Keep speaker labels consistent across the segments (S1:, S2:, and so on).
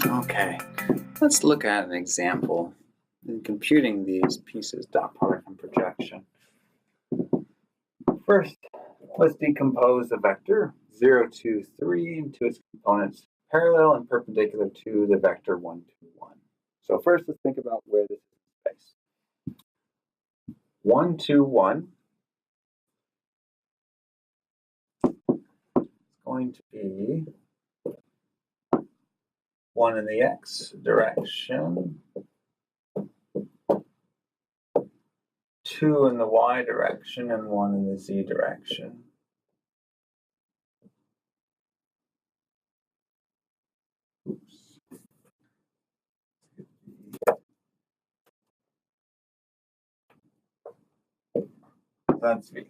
S1: Okay, let's look at an example in computing these pieces, dot product and projection. First, let's decompose the vector 0, 2, 3 into its components parallel and perpendicular to the vector 1, 2, 1. So first, let's think about where this is in space. 1, 2, 1 is going to be 1 in the x direction, 2 in the y direction, and 1 in the z direction. Oops. That's v.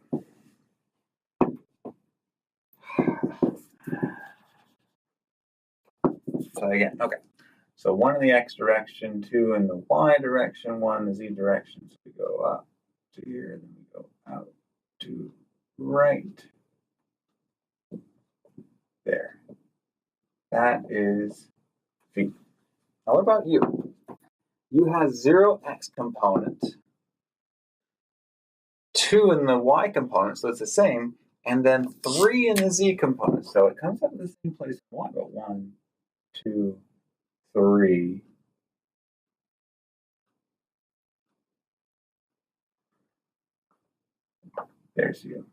S1: So again, okay. So 1 in the x direction, 2 in the y direction, 1 in the z direction. So we go up to here, then we go out to right. There. That is v. Now what about u? U has 0x component, 2 in the y component, so it's the same, and then 3 in the z component. So it comes up in the same place in y, but 1, 2, 3. There's u.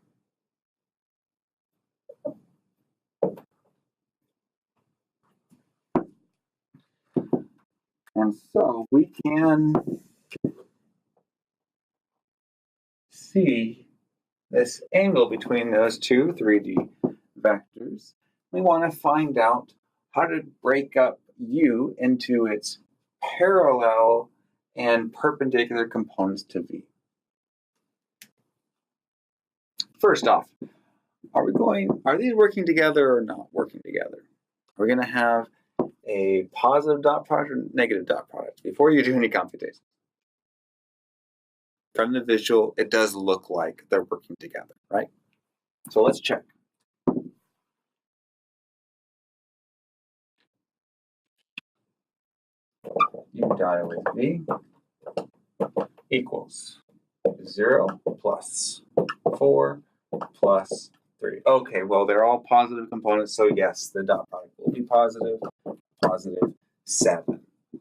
S1: And so we can see this angle between those two 3D vectors. We want to find out how to break up u into its parallel and perpendicular components to v. First off, are these working together or not working together? We're going to have a positive dot product or negative dot product before you do any computation. From the visual, it does look like they're working together, right? So let's check. U dot with v equals 0 plus 4 plus 3. Okay, well, they're all positive components, so yes, the dot product will be positive, positive 7.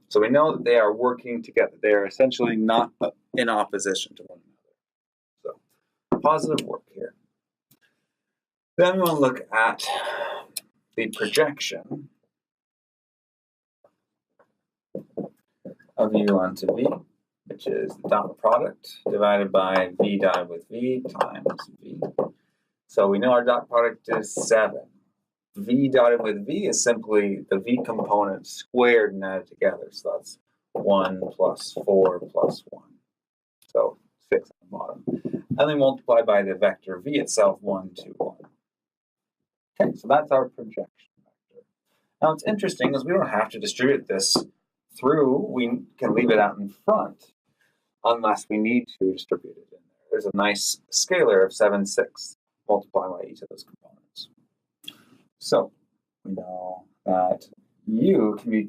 S1: So we know that they are working together. They are essentially not in opposition to one another. So positive work here. Then we want to look at the projection of u onto v, which is the dot product divided by v dotted with v times v. So we know our dot product is 7. V dotted with v is simply the v component squared and added together. So that's 1 plus 4 plus 1. So 6 on the bottom. And then multiply by the vector v itself, 1, 2, 1. Okay, so that's our projection vector. Now what's interesting is we don't have to distribute this through. We can leave it out in front unless we need to distribute it in there. There's a nice scalar of 7, 6 multiplying by each of those components. So we know that u can be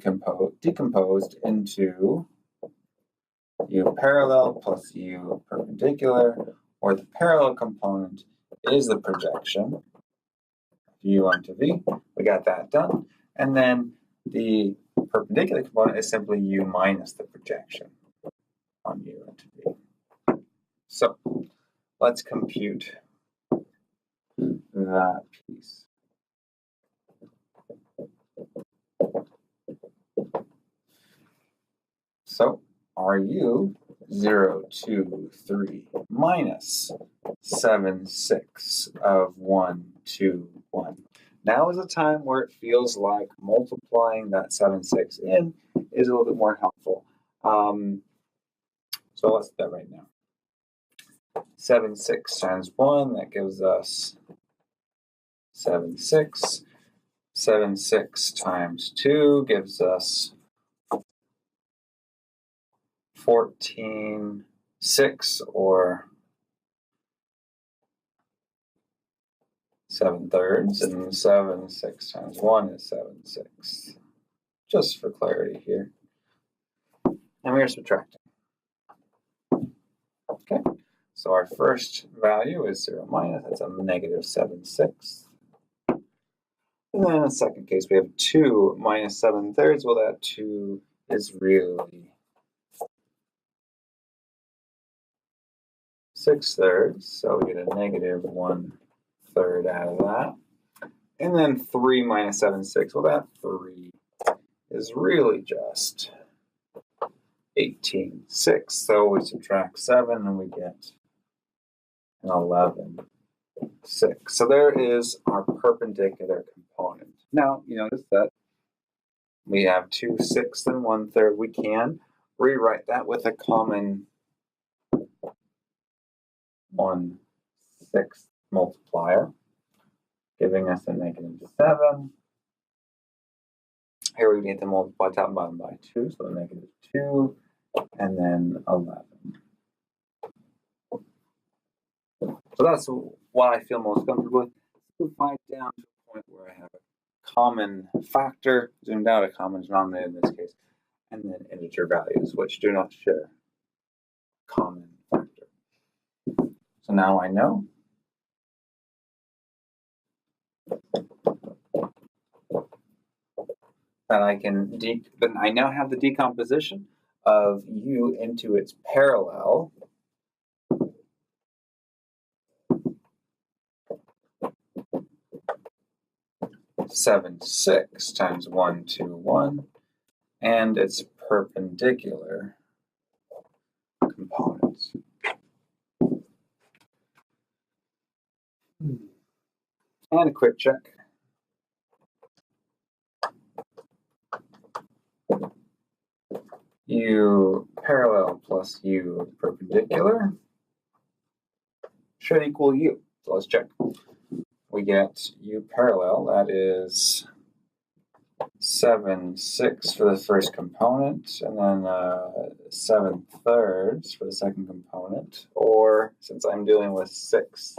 S1: decomposed into u parallel plus u perpendicular, or the parallel component is the projection u onto v. We got that done. And then the perpendicular component is simply u minus the projection on u onto v. So let's compute that piece. So our u 0, 2, 3 minus 7, 6 of 1, 2, 1. Now is a time where it feels like multiplying that 7, 6 in is a little bit more helpful. So let's do that right now. 7, 6 times 1, that gives us 7, 6. 7, 6 times 2 gives us 14, 6, or 7/3, and 7, 6 times 1 is 7, 6. just for clarity here. And we are subtracting. Okay, so our first value is 0 minus, that's a negative 7/6. And then in the second case, we have 2 minus 7/3. Well, that 2 is really 6/3, so we get a negative 1/3 out of that. And then 3 minus 7/6, well, that 3 is really just 18/6. So we subtract 7 and we get an 11/6. So there is our perpendicular component. Now, you notice that we have 2/6 and 1/3. We can rewrite that with a common 1/6 multiplier, giving us a negative 7. Here we need to multiply top and bottom by 2, so negative 2, and then 11. So that's what I feel most comfortable with. Simplify it down to a point where I have a common factor, zoomed out, a common denominator in this case, and then integer values, which do not share a common factor. So now I know that I now have the decomposition of u into its parallel. Seven, 6 times 1, 2, 1, and its perpendicular components. And a quick check. U parallel plus U perpendicular should equal U. So let's check. We get U parallel, that is 7/6 for the first component, and then 7/3 for the second component, or since I'm dealing with 6,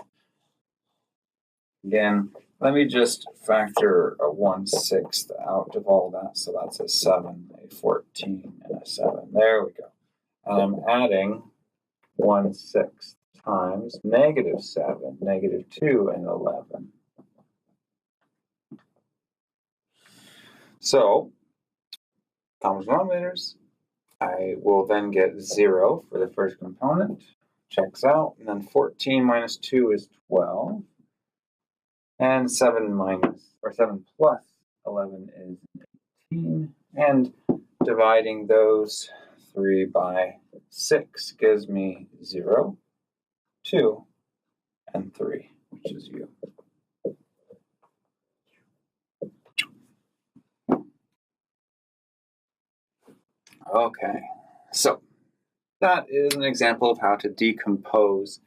S1: again, let me just factor a 1/6 out of all that, so that's a 7, a 14, and a 7. There we go. And I'm adding 1/6 times negative 7, negative 2, and 11. So, common denominators, I will then get 0 for the first component, checks out, and then 14 minus 2 is 12, and 7 plus 11 is 18, and dividing those 3 by 6 gives me 0, 2, and 3, which is U. Okay, so that is an example of how to decompose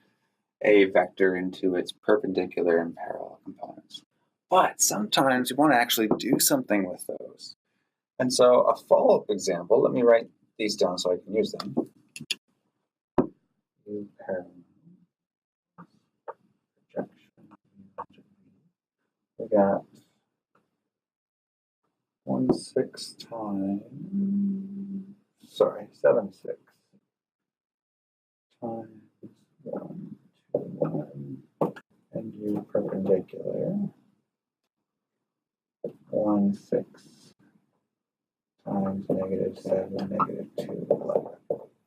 S1: a vector into its perpendicular and parallel components. But sometimes you want to actually do something with those. And so a follow-up example, let me write these down so I can use them. We got 1/6 times, 7/6 times 1, 2, 1, and U perpendicular, 1/6 times negative 7, negative 2, 11.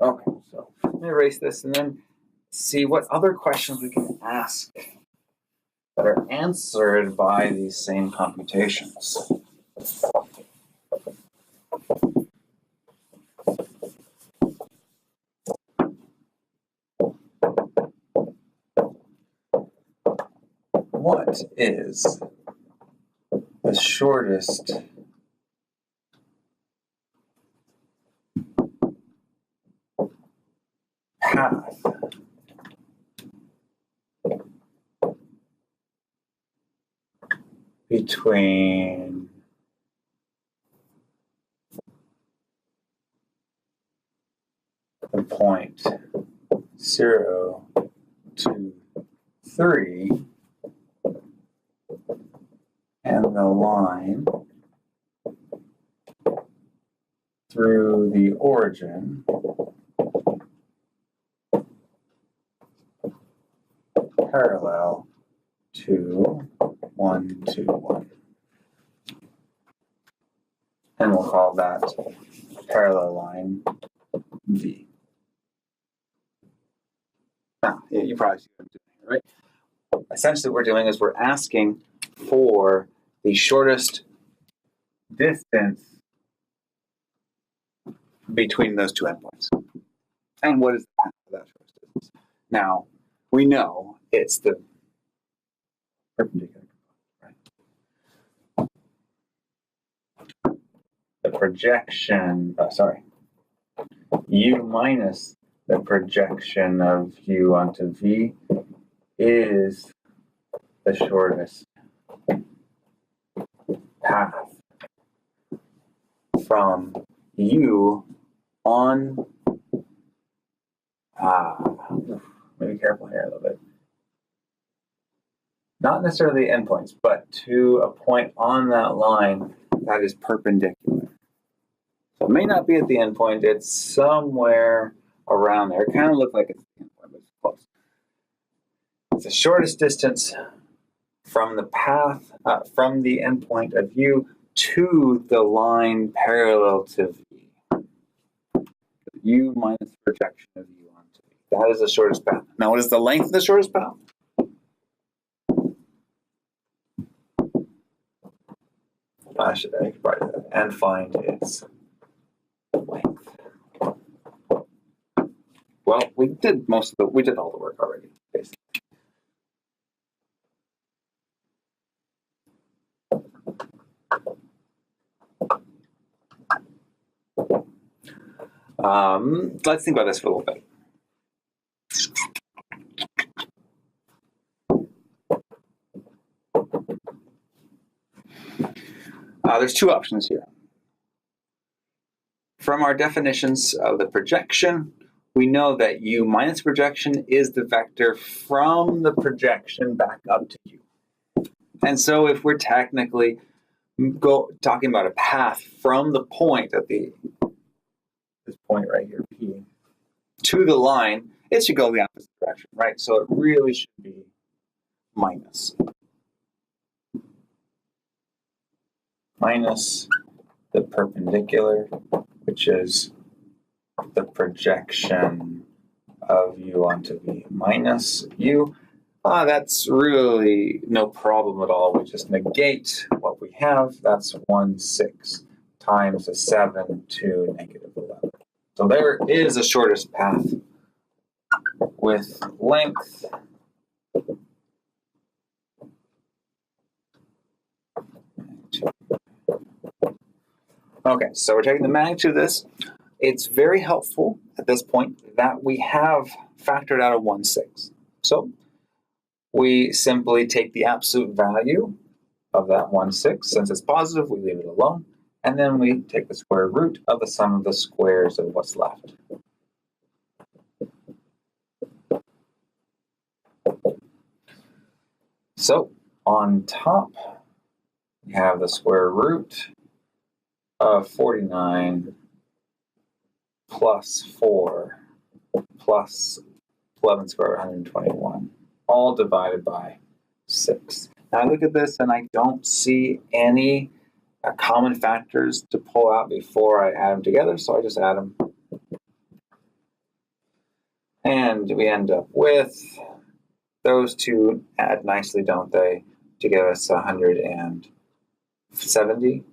S1: Okay, so let me erase this and then see what other questions we can ask that are answered by these same computations. What is the shortest path between the point 0 to 3 and the line through the origin parallel to 1, 2, 1. And we'll call that parallel line V. Now, you probably see what I'm doing, right? Essentially what we're doing is we're asking for the shortest distance between those two endpoints. And what is the path of that shortest distance? Now, we know it's the perpendicular, right? The projection, U minus the projection of U onto V is the shortest path from U on, be careful here a little bit. Not necessarily endpoints, but to a point on that line that is perpendicular. So it may not be at the endpoint, it's somewhere around there. It kind of looks like it's the endpoint, but it's close. It's the shortest distance from the path, from the endpoint of U to the line parallel to V. U minus the projection of U onto V. That is the shortest path. Now, what is the length of the shortest path? I could write that and find its length. Well, we did all the work already, basically. Let's think about this for a little bit. There's two options here. From our definitions of the projection, we know that U minus projection is the vector from the projection back up to U. And so if we're technically talking about a path from the point at this point right here, P, to the line, it should go the opposite direction, right? So it really should be minus the perpendicular, which is the projection of U onto V, minus U. That's really no problem at all. We just negate what we have. That's 1/6 times a 7 to -11. So there is a shortest path with length Okay, so we're taking the magnitude of this. It's very helpful at this point that we have factored out a 1/6. So we simply take the absolute value of that 1/6. Since it's positive, we leave it alone. And then we take the square root of the sum of the squares of what's left. So on top, we have the square root of 49 plus 4 plus 11 squared 121, all divided by 6. Now I look at this and I don't see any common factors to pull out before I add them together, so I just add them. And we end up with those two add nicely, don't they, to give us 170.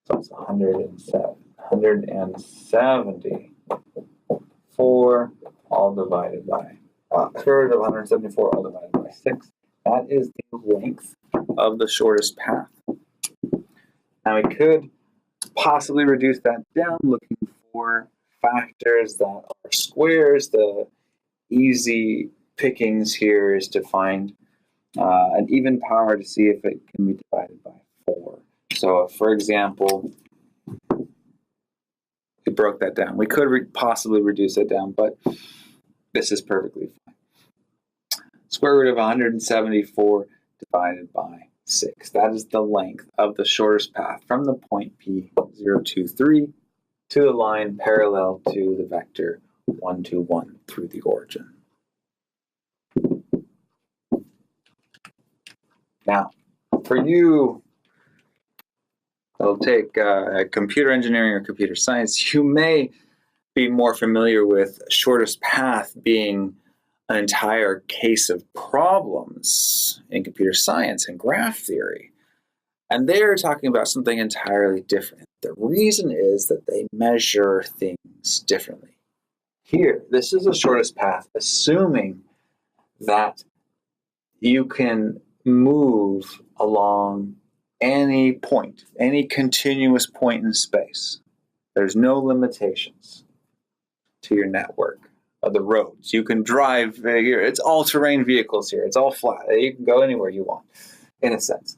S1: So it's 174 all divided by square root of 174 all divided by 6. That is the length of the shortest path. Now we could possibly reduce that down looking for factors that are squares. The easy pickings here is to find an even power to see if it can be divided by 4. So, for example, we broke that down. We could possibly reduce it down, but this is perfectly fine. Square root of 174 divided by 6. That is the length of the shortest path from the point P 0, 2, 3 to the line parallel to the vector 1, 2, 1 through the origin. Now, for you, that'll take computer engineering or computer science, you may be more familiar with shortest path being an entire case of problems in computer science and graph theory. And they're talking about something entirely different. The reason is that they measure things differently. Here, this is the shortest path, assuming that you can move along any point, any continuous point in space. There's no limitations to your network of the roads. You can drive here. It's all-terrain vehicles here. It's all flat. You can go anywhere you want, in a sense.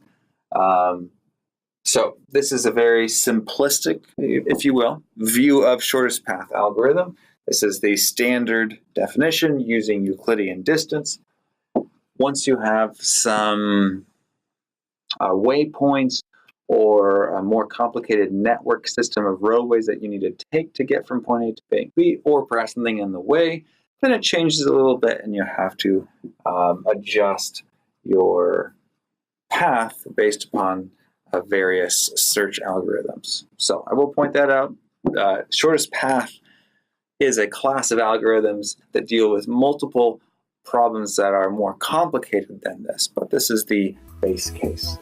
S1: So this is a very simplistic, if you will, view of shortest path algorithm. This is the standard definition using Euclidean distance. Once you have some waypoints or a more complicated network system of roadways that you need to take to get from point A to point B, or perhaps something in the way, then it changes a little bit and you have to adjust your path based upon various search algorithms. So I will point that out. Shortest path is a class of algorithms that deal with multiple problems that are more complicated than this, but this is the base case.